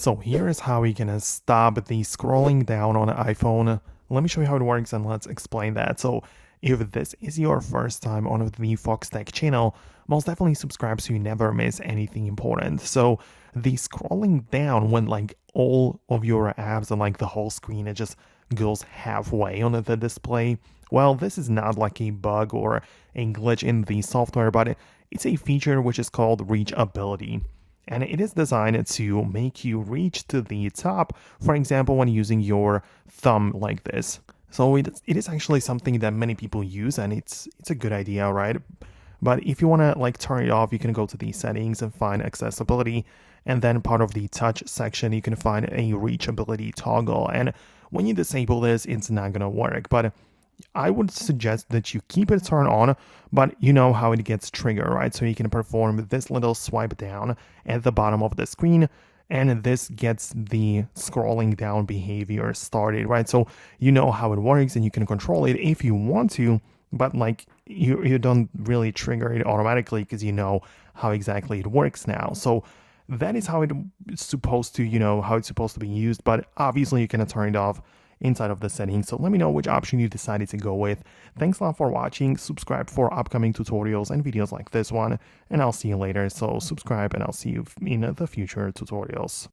So here is how we can stop the scrolling down on an iPhone. Let me show you how it works and let's explain that. So if this is your first time on the Foxtecc channel, most definitely subscribe so you never miss anything important. So the scrolling down when like all of your apps and like the whole screen, it just goes halfway on the display. Well, this is not like a bug or a glitch in the software, but it's a feature which is called reachability, and it is designed to make you reach to the top, for example, when using your thumb like this. So it is actually something that many people use, and it's a good idea, right? But if you want to like turn it off, you can go to the settings and find accessibility, and then part of the touch section you can find a reachability toggle. And when you disable this, it's not gonna work, but I would suggest that you keep it turned on, but you know how it gets triggered, right? So you can perform this little swipe down at the bottom of the screen, and this gets the scrolling down behavior started, right? So you know how it works and you can control it if you want to, but like you don't really trigger it automatically because you know how exactly it works now. So that is how it's supposed to, how it's supposed to be used, but obviously you can turn it off inside of the settings. So let me know which option you decided to go with. Thanks a lot for watching. Subscribe for upcoming tutorials and videos like this one, and I'll see you later. So subscribe and I'll see you in the future tutorials.